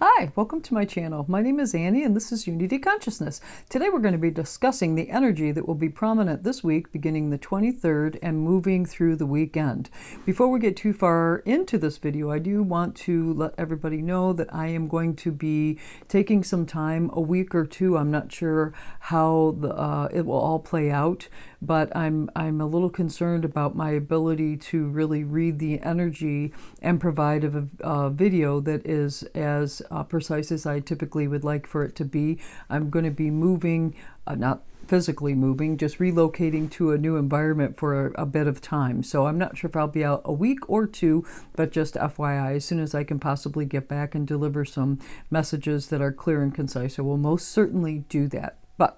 Hi, welcome to my channel. My name is Annie and this is Unity Consciousness. Today we're going to be discussing the energy that will be prominent this week beginning the 23rd and moving through the weekend. Before we get too far into this video, I do want to let everybody know that I am going to be taking some time, a week or two. I'm not sure how it will all play out, but I'm a little concerned about my ability to really read the energy and provide a video that is as precise as I typically would like for it to be. I'm going to be moving, not physically moving, just relocating to a new environment for a bit of time. So I'm not sure if I'll be out a week or two, but just FYI, as soon as I can possibly get back and deliver some messages that are clear and concise, I will most certainly do that. But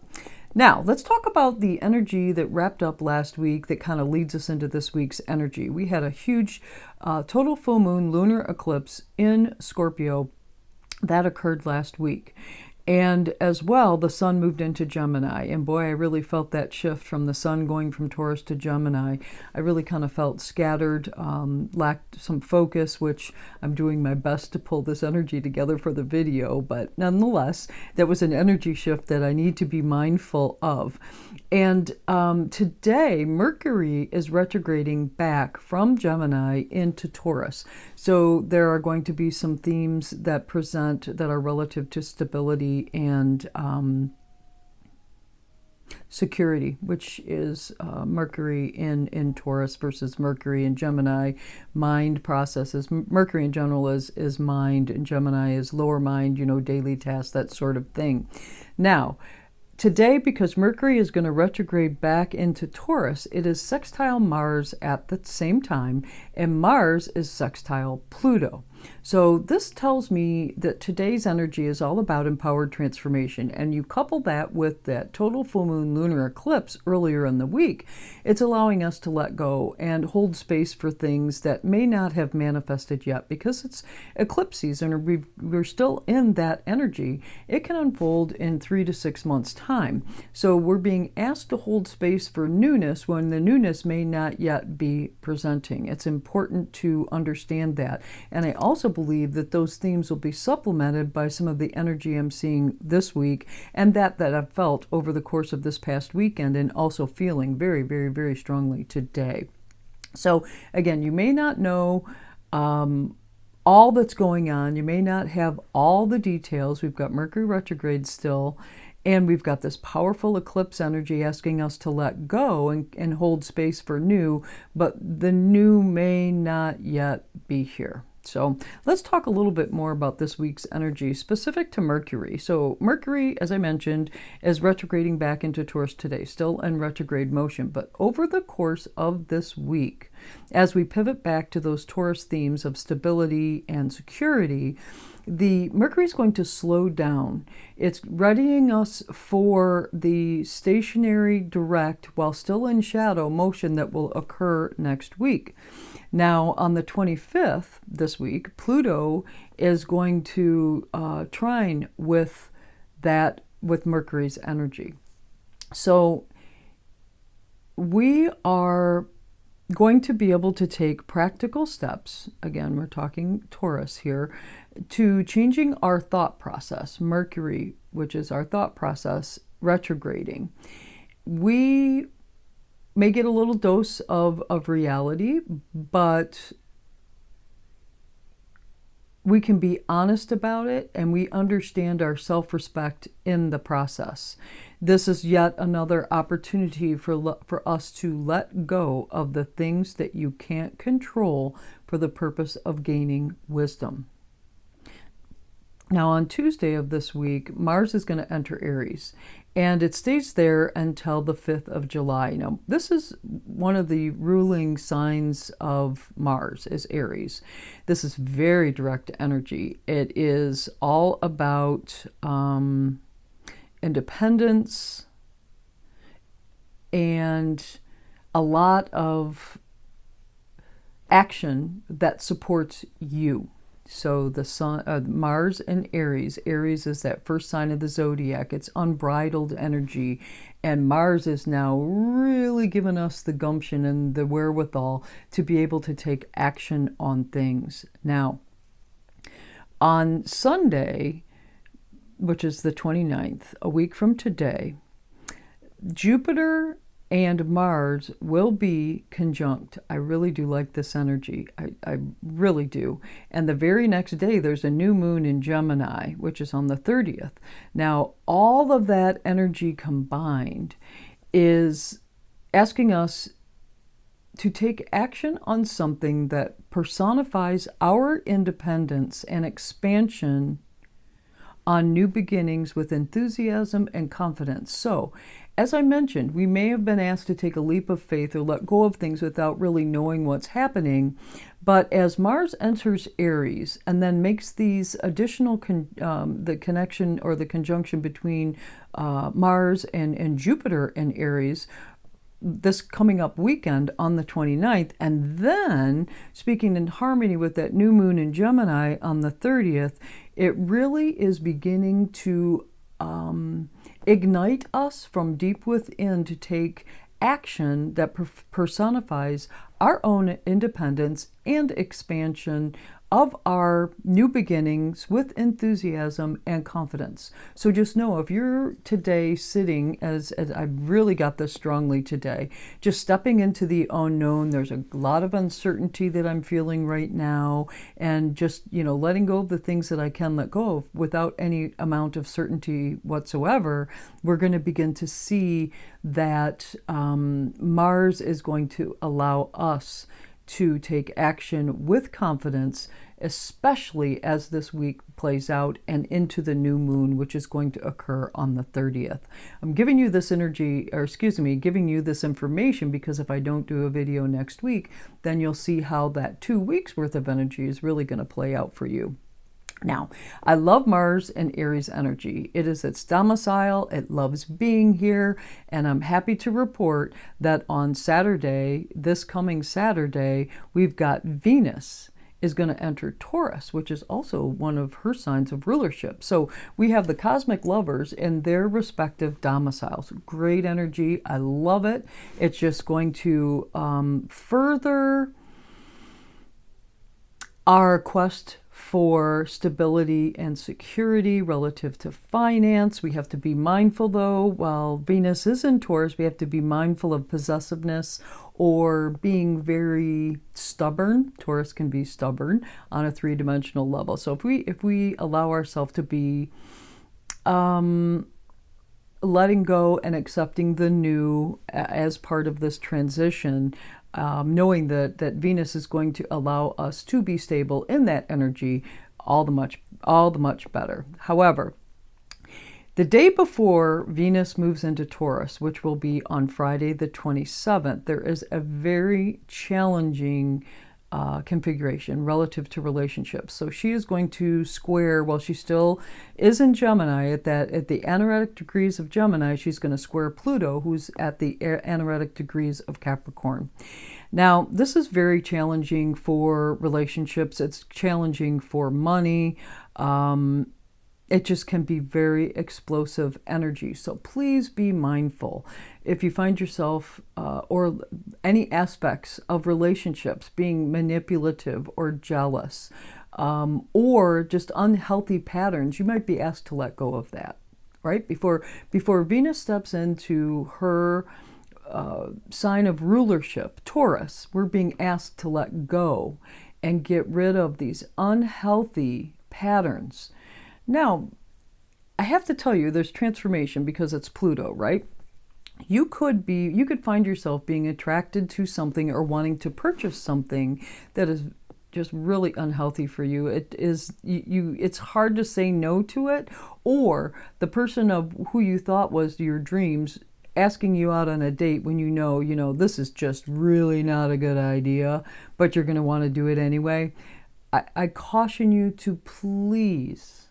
now, let's talk about the energy that wrapped up last week that kind of leads us into this week's energy. We had a huge total full moon lunar eclipse in Scorpio that occurred last week. And as well, the sun moved into Gemini. And boy, I really felt that shift from the sun going from Taurus to Gemini. I really kind of felt scattered, lacked some focus, which I'm doing my best to pull this energy together for the video. But nonetheless, that was an energy shift that I need to be mindful of. And today, Mercury is retrograding back from Gemini into Taurus. So there are going to be some themes that present that are relative to stability and security, which is Mercury in Taurus versus Mercury in Gemini. Mind processes. Mercury in general is mind, and Gemini is lower mind, daily tasks, that sort of thing. Now, today, because Mercury is going to retrograde back into Taurus, it is sextile Mars at the same time, and Mars is sextile Pluto. So this tells me that today's energy is all about empowered transformation, and you couple that with that total full moon lunar eclipse earlier in the week, it's allowing us to let go and hold space for things that may not have manifested yet. Because it's eclipse season, or we're still in that energy, it can unfold in 3 to 6 months time. So we're being asked to hold space for newness when the newness may not yet be presenting. It's important to understand that. And I also believe that those themes will be supplemented by some of the energy I'm seeing this week, and that I've felt over the course of this past weekend, and also feeling very, very, very strongly today. So again, you may not know all that's going on. You may not have all the details. We've got Mercury retrograde still, and we've got this powerful eclipse energy asking us to let go and hold space for new, but the new may not yet be here. So let's talk a little bit more about this week's energy specific to Mercury. So Mercury, as I mentioned, is retrograding back into Taurus today, still in retrograde motion. But over the course of this week, as we pivot back to those Taurus themes of stability and security, the Mercury is going to slow down. It's readying us for the stationary direct, while still in shadow, motion that will occur next week. Now, on the 25th this week, Pluto is going to trine with Mercury's energy. So we are going to be able to take practical steps, again, we're talking Taurus here, to changing our thought process. Mercury, which is our thought process, retrograding. We may get a little dose of reality, but we can be honest about it, and we understand our self-respect in the process. This is yet another opportunity for us to let go of the things that you can't control for the purpose of gaining wisdom. Now, on Tuesday of this week, Mars is going to enter Aries, and it stays there until the 5th of July. Now, this is one of the ruling signs of Mars, is Aries. This is very direct energy. It is all about independence and a lot of action that supports you. So the sun, Mars and Aries. Aries is that first sign of the zodiac. It's unbridled energy. And Mars is now really giving us the gumption and the wherewithal to be able to take action on things. Now, On Sunday, which is the 29th, a week from today, Jupiter and Mars will be conjunct. I really do like this energy. I really do. And the very next day, there's a new moon in Gemini, which is on the 30th. Now, all of that energy combined is asking us to take action on something that personifies our independence and expansion on new beginnings with enthusiasm and confidence. So, as I mentioned, we may have been asked to take a leap of faith or let go of things without really knowing what's happening. But as Mars enters Aries and then makes these additional the connection or the conjunction between Mars and Jupiter in Aries, this coming up weekend on the 29th, and then speaking in harmony with that new moon in Gemini on the 30th, it really is beginning to ignite us from deep within to take action that personifies our own independence and expansion of our new beginnings with enthusiasm and confidence. So just know, if you're today sitting, as I really got this strongly today, just stepping into the unknown, there's a lot of uncertainty that I'm feeling right now, and just, letting go of the things that I can let go of without any amount of certainty whatsoever, we're going to begin to see that Mars is going to allow us to take action with confidence, especially as this week plays out and into the new moon, which is going to occur on the 30th. I'm giving you this giving you this information because if I don't do a video next week, then you'll see how that 2 weeks worth of energy is really going to play out for you. Now, I love Mars and Aries energy. It is its domicile. It loves being here. And I'm happy to report that on Saturday, this coming Saturday, we've got Venus is going to enter Taurus, which is also one of her signs of rulership. So we have the cosmic lovers in their respective domiciles. Great energy. I love it. It's just going to further our quest for stability and security relative to finance. We have to be mindful, though, while Venus is in Taurus, we have to be mindful of possessiveness or being very stubborn. Taurus can be stubborn on a three-dimensional level. So if we allow ourselves to be letting go and accepting the new as part of this transition, knowing that Venus is going to allow us to be stable in that energy, all the much better. However, the day before Venus moves into Taurus, which will be on Friday the 27th, there is a very challenging configuration relative to relationships. So she is going to square, while she still is in Gemini, at the anaretic degrees of Gemini, she's going to square Pluto, who's at the anaretic degrees of Capricorn. Now, this is very challenging for relationships. It's challenging for money. It just can be very explosive energy. So please be mindful. If you find yourself or any aspects of relationships being manipulative or jealous or just unhealthy patterns, you might be asked to let go of that, right? Before Venus steps into her sign of rulership, Taurus, we're being asked to let go and get rid of these unhealthy patterns. Now, I have to tell you, there's transformation because it's Pluto, right? You could find yourself being attracted to something or wanting to purchase something that is just really unhealthy for you. It's hard to say no to it, or the person of who you thought was your dreams asking you out on a date when you know this is just really not a good idea, but you're going to want to do it anyway. I caution you to please,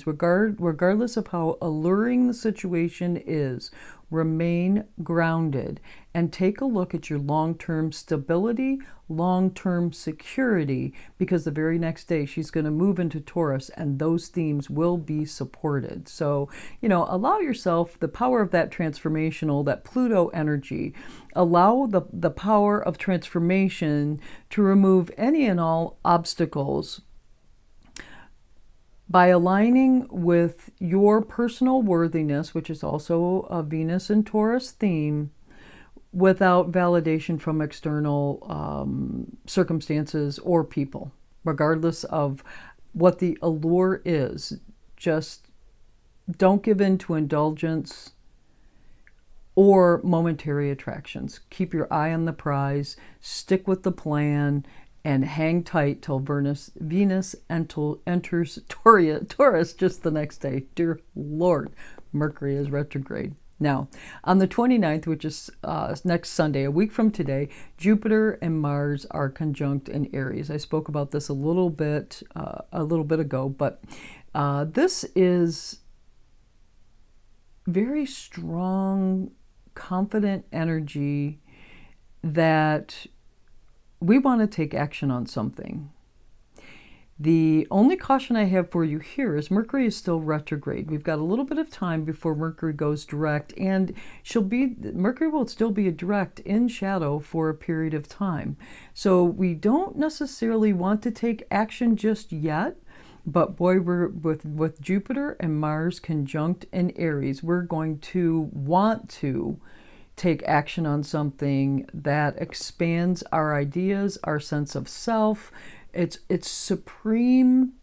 regardless of how alluring the situation is, remain grounded and take a look at your long-term stability, long-term security, because the very next day she's going to move into Taurus and those themes will be supported. So, allow yourself the power of that transformational, that Pluto energy. Allow the power of transformation to remove any and all obstacles By aligning with your personal worthiness, which is also a Venus and Taurus theme, without validation from external circumstances or people, regardless of what the allure is. Just don't give in to indulgence or momentary attractions. Keep your eye on the prize, stick with the plan, and hang tight till Venus enters Taurus just the next day. Dear Lord, Mercury is retrograde. Now, on the 29th, which is next Sunday, a week from today, Jupiter and Mars are conjunct in Aries. I spoke about this a little bit ago, but this is very strong, confident energy that we want to take action on something. The only caution I have for you here is Mercury is still retrograde. We've got a little bit of time before Mercury goes direct, and Mercury will still be direct in shadow for a period of time. So we don't necessarily want to take action just yet, but boy, we're with Jupiter and Mars conjunct in Aries, we're going to want to take action on something that expands our ideas, our sense of self. It's supreme,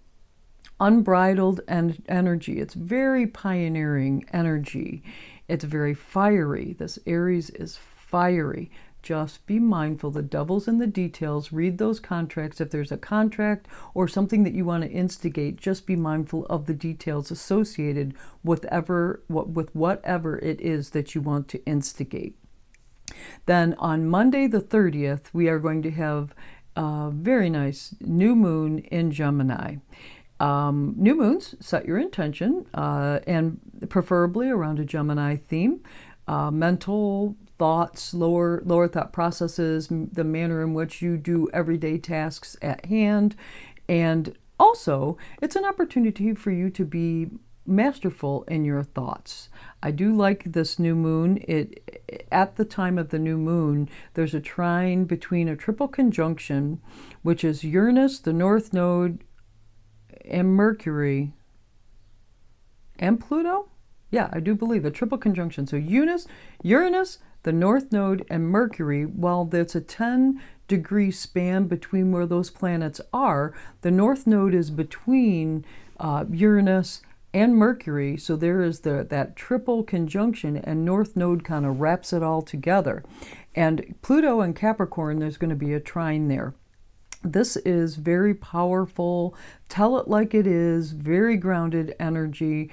unbridled energy. It's very pioneering energy. It's very fiery. This Aries is fiery. Just be mindful. The devil's in the details. Read those contracts. If there's a contract or something that you want to instigate, just be mindful of the details associated with whatever it is that you want to instigate. Then on Monday the 30th, we are going to have a very nice new moon in Gemini. New moons, set your intention, and preferably around a Gemini theme. Mental thoughts, lower thought processes, the manner in which you do everyday tasks at hand. And also, it's an opportunity for you to be masterful in your thoughts. I do like this new moon. At the time of the new moon, there's a trine between a triple conjunction, which is Uranus, the North Node, and Mercury, and Pluto? Yeah, I do believe a triple conjunction. So Uranus, the North Node, and Mercury, while there's a 10-degree span between where those planets are, the North Node is between Uranus and Mercury, so there is that triple conjunction, and North Node kind of wraps it all together. And Pluto and Capricorn, there's going to be a trine there. This is very powerful, tell it like it is, very grounded energy,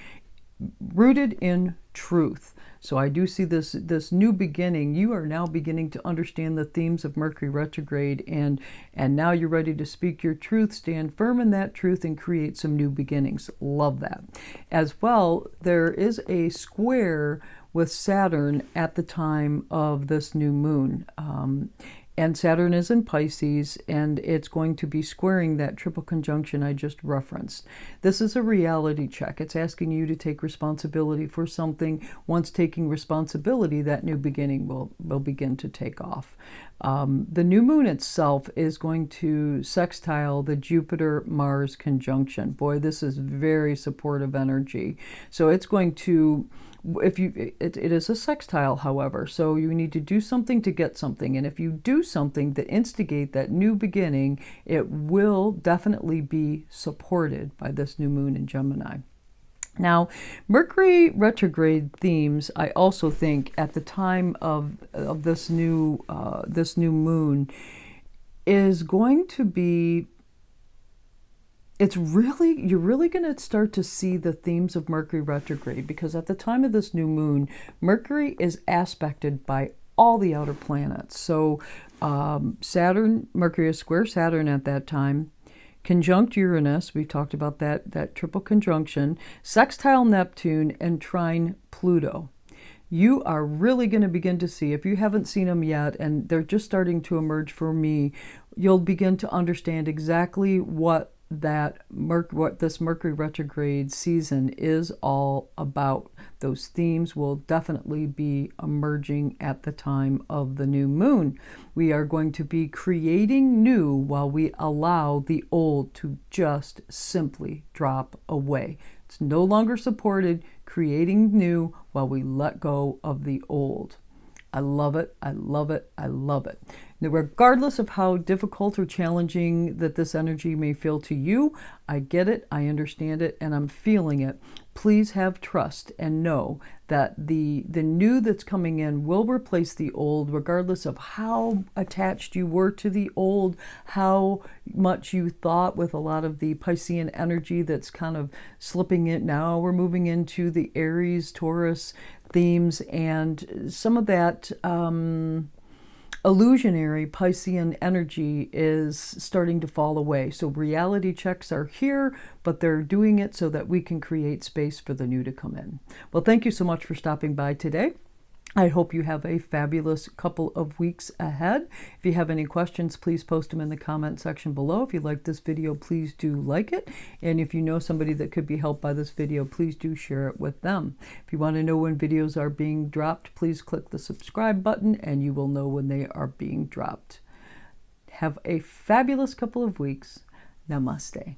rooted in truth. So I do see this new beginning. You are now beginning to understand the themes of Mercury retrograde, and now you're ready to speak your truth, stand firm in that truth, and create some new beginnings. Love that. As well, there is a square with Saturn at the time of this new moon. And Saturn is in Pisces, and it's going to be squaring that triple conjunction I just referenced. This is a reality check. It's asking you to take responsibility for something. Once taking responsibility, that new beginning will begin to take off. The new moon itself is going to sextile the Jupiter-Mars conjunction. Boy, this is very supportive energy. So it's going to... it is a sextile, however, so you need to do something to get something. And if you do something that instigate that new beginning, it will definitely be supported by this new moon in Gemini. Now, Mercury retrograde themes, I also think, at the time of this new moon, is going to be... you're really going to start to see the themes of Mercury retrograde, because at the time of this new moon, Mercury is aspected by all the outer planets. So Mercury is square Saturn at that time, conjunct Uranus, we talked about that triple conjunction, sextile Neptune, and trine Pluto. You are really going to begin to see, if you haven't seen them yet, and they're just starting to emerge for me, you'll begin to understand exactly what that what this Mercury retrograde season is all about. Those themes will definitely be emerging at the time of the new moon. We are going to be creating new while we allow the old to just simply drop away. It's no longer supported, creating new while we let go of the old. I love it. I love it. I love it. Now, regardless of how difficult or challenging that this energy may feel to you, I get it, I understand it, and I'm feeling it. Please have trust and know that the new that's coming in will replace the old, regardless of how attached you were to the old, how much you thought with a lot of the Piscean energy that's kind of slipping in. Now we're moving into the Aries, Taurus themes, and some of that illusionary Piscean energy is starting to fall away. So reality checks are here, but they're doing it so that we can create space for the new to come in. Well, thank you so much for stopping by today. I hope you have a fabulous couple of weeks ahead. If you have any questions, please post them in the comment section below. If you like this video, please do like it. And if you know somebody that could be helped by this video, please do share it with them. If you want to know when videos are being dropped, please click the subscribe button and you will know when they are being dropped. Have a fabulous couple of weeks. Namaste.